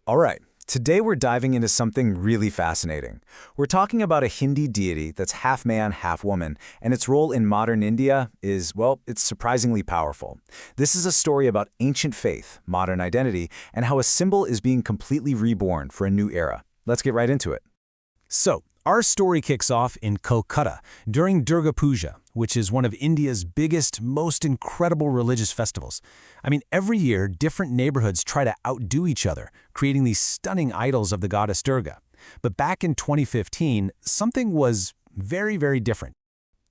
All right, today we're diving into something really fascinating. We're talking about a Hindi deity that's half man, half woman, and its role in modern India is, well, it's surprisingly powerful. This is a story about ancient faith, modern identity, and how a symbol is being completely reborn for a new era. Let's get right into it. So, our story kicks off in Kolkata during Durgā Pūjā, which is one of India's biggest, most incredible religious festivals. I mean, every year, different neighborhoods try to outdo each other, creating these stunning idols of the goddess Durga. But back in 2015, something was very, very different.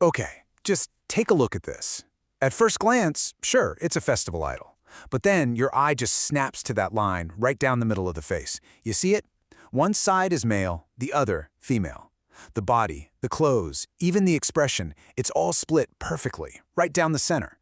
Okay, just take a look at this. At first glance, sure, it's a festival idol. But then your eye just snaps to that line right down the middle of the face. You see it? One side is male, the other female. The body, the clothes, even the expression, it's all split perfectly, right down the center.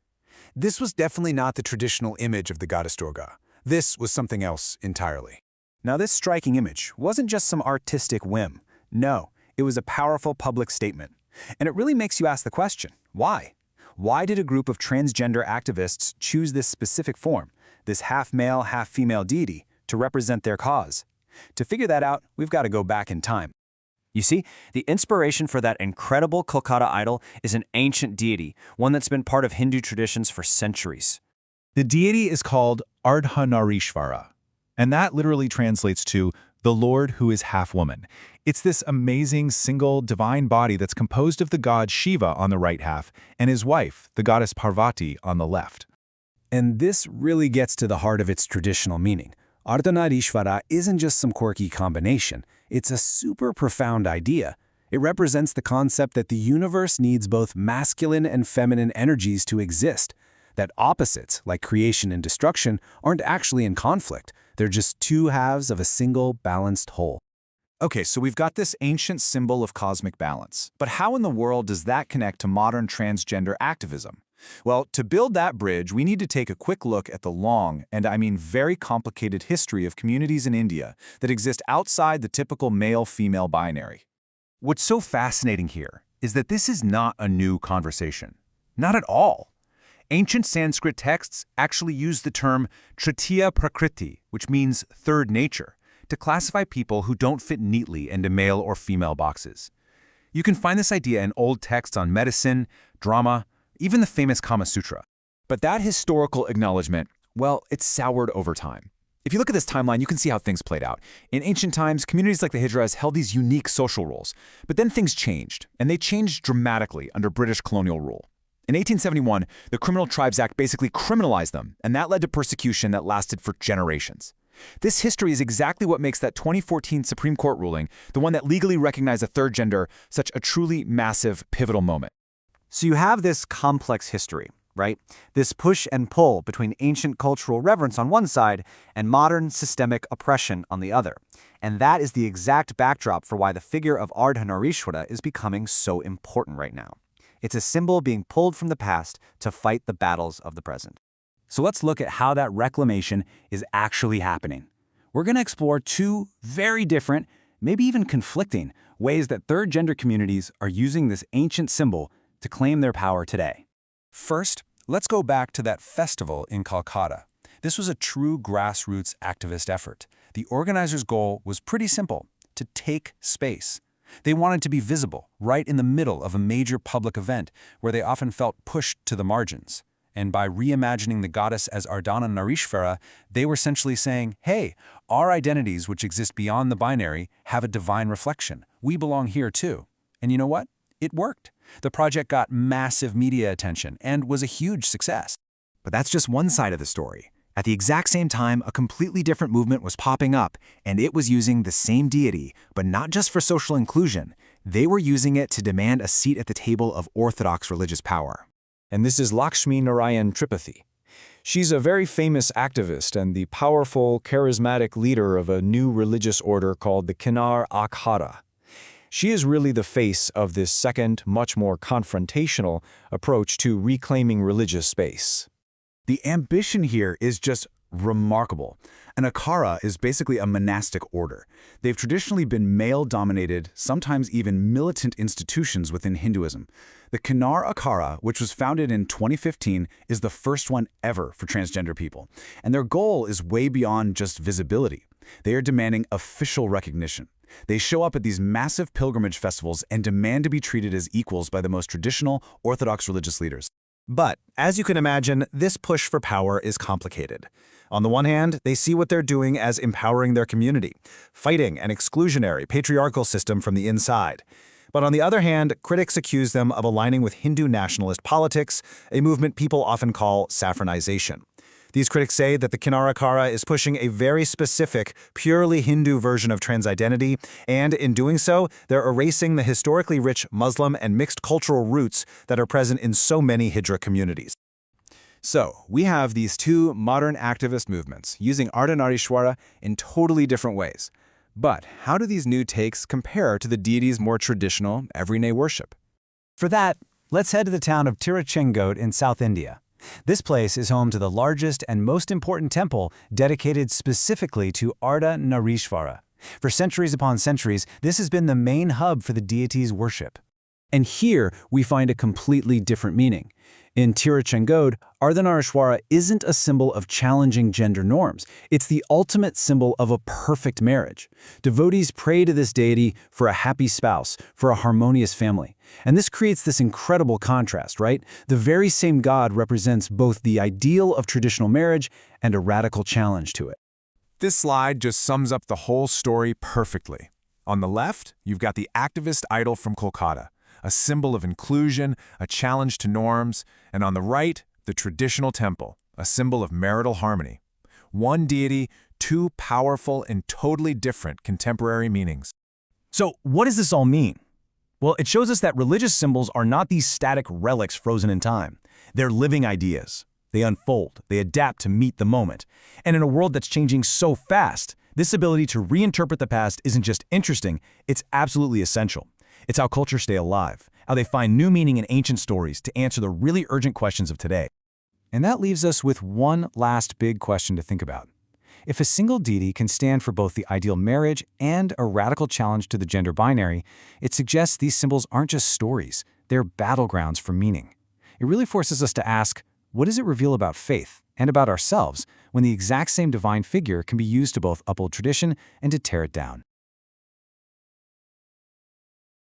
This was definitely not the traditional image of the goddess Durga. This was something else entirely. Now, this striking image wasn't just some artistic whim. No, it was a powerful public statement. And it really makes you ask the question, why? Why did a group of transgender activists choose this specific form, this half-male, half-female deity, to represent their cause? To figure that out, we've got to go back in time. You see, the inspiration for that incredible Kolkata idol is an ancient deity, one that's been part of Hindu traditions for centuries. The deity is called Ardhanarīśvara, and that literally translates to the Lord who is half woman. It's this amazing single divine body that's composed of the god Shiva on the right half and his wife, the goddess Parvati, on the left. And this really gets to the heart of its traditional meaning. Ardhanarishvara isn't just some quirky combination. It's a super profound idea. It represents the concept that the universe needs both masculine and feminine energies to exist, that opposites, like creation and destruction, aren't actually in conflict. They're just two halves of a single, balanced whole. Okay, so we've got this ancient symbol of cosmic balance. But how in the world does that connect to modern transgender activism? Well, to build that bridge, we need to take a quick look at the long, and I mean very complicated history of communities in India that exist outside the typical male-female binary. What's so fascinating here is that this is not a new conversation. Not at all. Ancient Sanskrit texts actually use the term Tritiya Prakriti, which means third nature, to classify people who don't fit neatly into male or female boxes. You can find this idea in old texts on medicine, drama, even the famous Kama Sutra. But that historical acknowledgement, well, it's soured over time. If you look at this timeline, you can see how things played out. In ancient times, communities like the Hijras held these unique social roles. But then things changed, and they changed dramatically under British colonial rule. In 1871, the Criminal Tribes Act basically criminalized them, and that led to persecution that lasted for generations. This history is exactly what makes that 2014 Supreme Court ruling, the one that legally recognized a third gender, such a truly massive, pivotal moment. So you have this complex history, right? This push and pull between ancient cultural reverence on one side and modern systemic oppression on the other. And that is the exact backdrop for why the figure of Ardhanarishvara is becoming so important right now. It's a symbol being pulled from the past to fight the battles of the present. So let's look at how that reclamation is actually happening. We're going to explore two very different, maybe even conflicting, ways that third gender communities are using this ancient symbol to claim their power today. First, let's go back to that festival in Kolkata. This was a true grassroots activist effort. The organizers' goal was pretty simple: to take space. They wanted to be visible, right in the middle of a major public event where they often felt pushed to the margins. And by reimagining the goddess as Ardhanarishvara, they were essentially saying, hey, our identities which exist beyond the binary have a divine reflection. We belong here too. And you know what? It worked. The project got massive media attention and was a huge success. But that's just one side of the story. At the exact same time, a completely different movement was popping up, and it was using the same deity, but not just for social inclusion. They were using it to demand a seat at the table of orthodox religious power. And this is Lakshmi Narayan Tripathi. She's a very famous activist and the powerful, charismatic leader of a new religious order called the Kinnar Akhāḍā. She is really the face of this second, much more confrontational approach to reclaiming religious space. The ambition here is just remarkable. An Akhāḍā is basically a monastic order. They've traditionally been male-dominated, sometimes even militant institutions within Hinduism. The Kinnar Akhāḍā, which was founded in 2015, is the first one ever for transgender people. And their goal is way beyond just visibility. They are demanding official recognition. They show up at these massive pilgrimage festivals and demand to be treated as equals by the most traditional, orthodox religious leaders. But, as you can imagine, this push for power is complicated. On the one hand, they see what they're doing as empowering their community, fighting an exclusionary, patriarchal system from the inside. But on the other hand, critics accuse them of aligning with Hindu nationalist politics, a movement people often call saffronization. These critics say that the Kinnar Akhāḍā is pushing a very specific, purely Hindu version of transidentity, and in doing so, they're erasing the historically rich Muslim and mixed cultural roots that are present in so many Hijra communities. So, we have these two modern activist movements using Ardhanarishvara in totally different ways. But how do these new takes compare to the deity's more traditional, everyday worship? For that, let's head to the town of Tiruchengode in South India. This place is home to the largest and most important temple dedicated specifically to Ardhanarishvara. For centuries upon centuries, this has been the main hub for the deity's worship. And here, we find a completely different meaning. In Tiruchengode, Ardhanarishvara isn't a symbol of challenging gender norms. It's the ultimate symbol of a perfect marriage. Devotees pray to this deity for a happy spouse, for a harmonious family. And this creates this incredible contrast, right? The very same god represents both the ideal of traditional marriage and a radical challenge to it. This slide just sums up the whole story perfectly. On the left, you've got the activist idol from Kolkata, a symbol of inclusion, a challenge to norms, and on the right, the traditional temple, a symbol of marital harmony. One deity, two powerful and totally different contemporary meanings. So, what does this all mean? Well, it shows us that religious symbols are not these static relics frozen in time. They're living ideas. They unfold, they adapt to meet the moment. And in a world that's changing so fast, this ability to reinterpret the past isn't just interesting, it's absolutely essential. It's how cultures stay alive, how they find new meaning in ancient stories to answer the really urgent questions of today. And that leaves us with one last big question to think about. If a single deity can stand for both the ideal marriage and a radical challenge to the gender binary, it suggests these symbols aren't just stories, they're battlegrounds for meaning. It really forces us to ask, what does it reveal about faith and about ourselves when the exact same divine figure can be used to both uphold tradition and to tear it down?